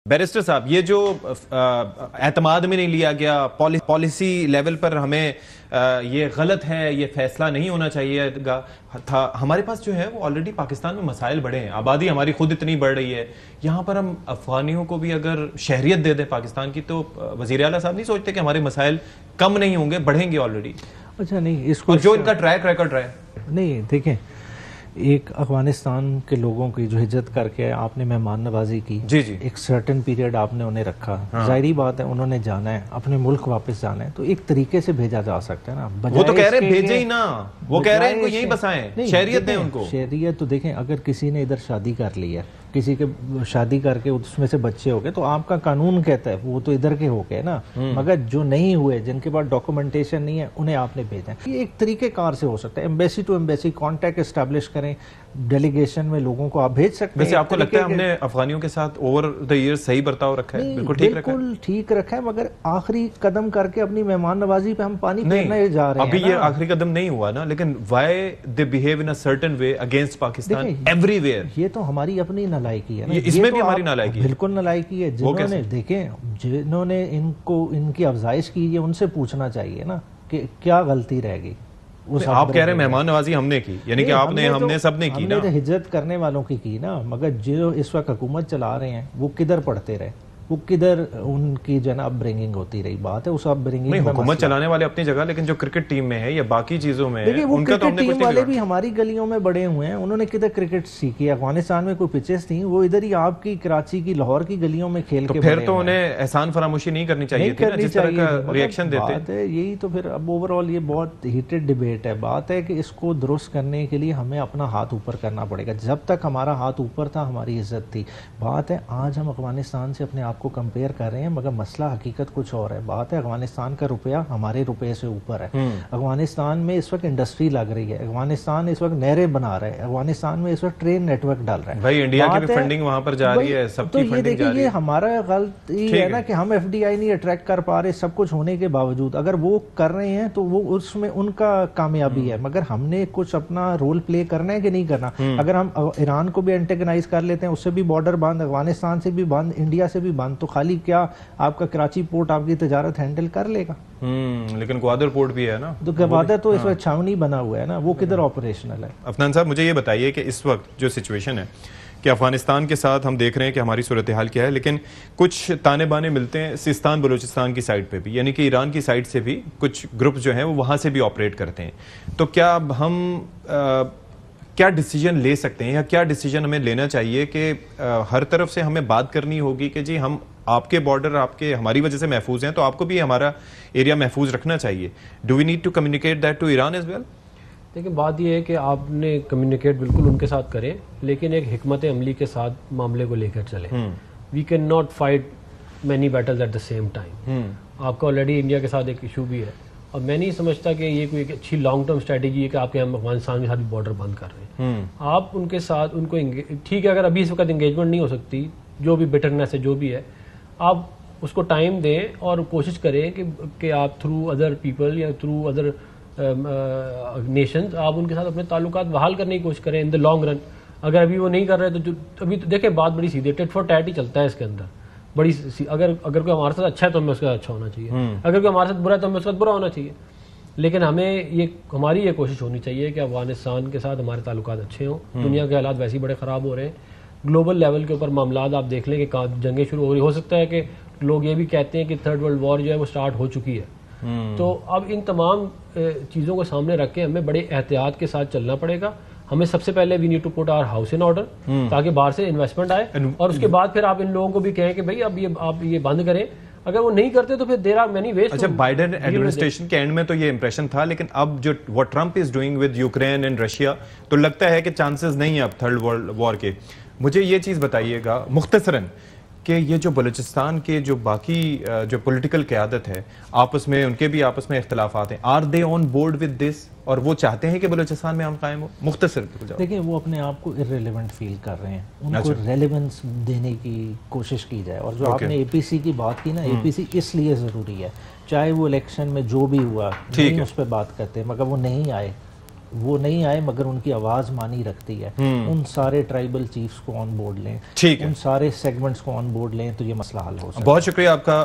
Barrister साहब, ये जो एतमाद में नहीं लिया गया, पॉलिसी लेवल पर हमें ये गलत है, ये फैसला नहीं होना चाहिए था। हमारे पास जो है वो ऑलरेडी पाकिस्तान में मसाइल बढ़े हैं, आबादी हमारी खुद इतनी बढ़ रही है। यहाँ पर हम अफगानियों को भी अगर शहरियत दे दें पाकिस्तान की, तो वज़ीर आला साहब नहीं सोचते कि हमारे मसाइल कम नहीं होंगे, बढ़ेंगे ऑलरेडी? अच्छा नहीं, इसको जो इनका ट्रैक रिकॉर्ड रहा है। नहीं देखें, एक अफगानिस्तान के लोगों की जो हिज्जत करके आपने मेहमान नवाजी की, जी जी, एक सर्टेन पीरियड आपने उन्हें रखा, हाँ। जाहिर बात है उन्होंने जाना है, अपने मुल्क वापस जाना है, तो एक तरीके से भेजा जा सकता है ना। वो तो कह रहे हैं भेजे ही ना, वो कह रहे हैं इनको यहीं बसाएं, शहरियत दें उनको। शहरियत तो देखें, अगर किसी ने इधर शादी कर ली है, किसी के शादी करके उसमें से बच्चे हो गए, तो आपका कानून कहता है वो तो इधर के हो गए ना, मगर जो नहीं हुए, जिनके पास डॉक्यूमेंटेशन नहीं है, उन्हें आपने भेजा है। ये एक तरीके कार से हो सकता है, embassy to embassy contact establish करें, डेलीगेशन में लोगों को आप भेज सकते हैं। वैसे आपको लगता है हमने अफगानियों के साथ ओवर द ईयर्स सही बर्ताव रखा है? बिल्कुल ठीक रखा है, मगर आखिरी कदम करके अपनी मेहमान नवाजी पे हम पानी फेरने जा रहे हैं। अभी ये आखिरी कदम नहीं हुआ ना, लेकिन why they behave in a certain way against Pakistan everywhere? ये तो हमारी अपनी नालायकी है ना, इसमें भी हमारी नालायकी है। बिल्कुल नालायकी है। जिन्होंने देखें, जिन्होंने इनको इनकी अफजाइश की है, उनसे पूछना चाहिए ना कि क्या गलती रह गई। आप कह रहे हैं मेहमान नवाजी हमने की, यानी कि आपने हमने सबने की ना, हमने हिज्जत करने वालों की ना, मगर जो इस वक्त हुकूमत चला रहे हैं वो किधर पढ़ते रहे, वो किधर उनकी जन अपब्रिंगिंग होती रही। बात है उस अपब्रिंगिंग में हुकूमत चलाने वाले अपनी जगह, लेकिन जो क्रिकेट टीम में है या बाकी चीजों में है, वो उनका क्रिकेट टीम वाले भी हमारी गलियों में बड़े हुए हैं। उन्होंने किधर क्रिकेट सीखी? अफगानिस्तान में कोई पिचेस थी, वो इधर ही आपकी कराची की, लाहौर की गलियों में खेल के फिर तो उन्हें एहसान फरामोशी नहीं करनी चाहिए थी ना, जिस तरह का रिएक्शन देते बात है यही। तो फिर अब ओवरऑल ये बहुत हीटेड डिबेट है। बात है कि इसको दुरुस्त करने के लिए हमें अपना हाथ ऊपर करना पड़ेगा। जब तक हमारा हाथ ऊपर था हमारी इज्जत थी। बात है आज हम अफगानिस्तान से अपने आप को कंपेयर कर रहे हैं, मगर मसला हकीकत कुछ और है। बात है अफगानिस्तान का रुपया हमारे रुपये से ऊपर है। अफगानिस्तान में इस वक्त इंडस्ट्री लग रही है, अफगानिस्तान इस वक्त नहरें बना रहा है, अफगानिस्तान में इस वक्त ट्रेन नेटवर्क डाल रहा है। भाई इंडिया की भी फंडिंग वहां पर जा रही है, सबकी तो फंडिंग जा रही है। ये हमारा गलती है ना कि हम एफडीआई नहीं अट्रैक्ट कर पा रहे, सब कुछ होने के बावजूद। अगर वो कर रहे हैं तो वो उसमें उनका कामयाबी है, मगर हमने कुछ अपना रोल प्ले करना है कि नहीं करना। अगर हम ईरान को भी एंटेगनाइज कर लेते हैं, उससे भी बॉर्डर बंद, अफगानिस्तान से भी बंद, इंडिया से भी बंद, तो खाली क्या आपका कराची पोर्ट आपकी तजारत हैंडल कर लेगा? लेकिन ग्वादर पोर्ट भी है ना, तो ग्वादर तो इस वक्त छावनी बना हुआ है ना, वो किधर ऑपरेशनल है? अफनान साहब मुझे ये बताइए कि इस वक्त जो सिचुएशन है कि अफगानिस्तान के साथ हम देख रहे हैं कि हमारी सूरत हाल क्या है, लेकिन कुछ ताने बाने मिलते हैं सिस्तान बलूचिस्तान की साइड पे भी, यानी कि ईरान की साइड से भी कुछ ग्रुप जो हैं वो वहां से भी ऑपरेट करते हैं। तो क्या हम क्या डिसीजन ले सकते हैं, या क्या डिसीजन हमें लेना चाहिए कि हर तरफ से हमें बात करनी होगी कि जी हम आपके बॉर्डर आपके हमारी वजह से महफूज हैं, तो आपको भी हमारा एरिया महफूज रखना चाहिए। Do we need to communicate that to Iran as well? देखिए बात यह है कि आपने कम्युनिकेट बिल्कुल उनके साथ करें, लेकिन एक हिकमत अमली के साथ मामले को लेकर चले। We can not fight many battles at the same time. आपका ऑलरेडी इंडिया के साथ एक इशू भी है, और मैं नहीं समझता कि ये कोई एक अच्छी लॉन्ग टर्म स्ट्रेटेजी है कि आपके हम अफगानिस्तान के साथ भी बॉर्डर बंद कर रहे हैं। आप उनके साथ उनको ठीक है, अगर अभी इस वक्त इंगेजमेंट नहीं हो सकती, जो भी बिटरनेस है जो भी है, आप उसको टाइम दें और कोशिश करें कि आप थ्रू अदर पीपल या थ्रू अदर नेशंस आप उनके साथ अपने ताल्लुकात बहाल करने की कोशिश करें इन द लॉन्ग रन। अगर अभी वो नहीं कर रहे तो अभी तो देखें बात बड़ी सीधी है, टेट फॉर टैट ही चलता है इसके अंदर। बड़ी अगर कोई हमारे साथ अच्छा है तो हमें उसका अच्छा होना चाहिए, अगर कोई हमारे साथ बुरा है तो हमें उसका बुरा होना चाहिए। लेकिन हमें हमारी ये कोशिश होनी चाहिए कि अफगानिस्तान के साथ हमारे ताल्लुकात अच्छे हों। दुनिया के हालात वैसे ही बड़े ख़राब हो रहे हैं, ग्लोबल लेवल के ऊपर मामलात आप देख लें कि जंगें शुरू हो रही, हो सकता है कि लोग ये भी कहते हैं कि थर्ड वर्ल्ड वॉर जो है वो स्टार्ट हो चुकी है। तो अब इन तमाम चीज़ों को सामने रख के हमें बड़े एहतियात के साथ चलना पड़ेगा। हमें सबसे पहले we need to put our house in order, ताकि बाहर से इन्वेस्टमेंट आए, और उसके बाद फिर आप इन लोगों को भी कहें कि भाई अब आप ये बंद करें। अगर वो नहीं करते तो फिर देर आर मेनी वेज। अच्छा, बाइडेन एडमिनिस्ट्रेशन के एंड में तो ये इंप्रेशन था, लेकिन अब जो what Trump is doing with Ukraine and Russia, तो लगता है कि चांसेस नहीं है अब थर्ड वर्ल्ड वॉर के। मुझे ये चीज बताइएगा मुख्तसरन कि ये जो बलूचिस्तान के जो बाकी जो पॉलिटिकल क़यादत है, आपस में उनके भी आपस में इख्तलाफात हैं, are they on board with this, और वो चाहते हैं कि बलूचिस्तान में हम कायम हो? मुख्तसर देखिए, वो अपने आप को इर्रेलेवेंट फील कर रहे हैं, उनको रेलेवेंस देने की कोशिश की जाए। और जो आपने एपीसी की बात की ना, एपीसी इसलिए ज़रूरी है, चाहे वो इलेक्शन में जो भी हुआ नहीं उस पर बात करते, मगर वो नहीं आए वो नहीं आए मगर उनकी आवाज मानी रखती है, उन सारे ट्राइबल चीफ्स को ऑन बोर्ड लें, ठीक है, उन सारे सेगमेंट्स को ऑन बोर्ड लें तो ये मसला हल हो सकता है। बहुत शुक्रिया आपका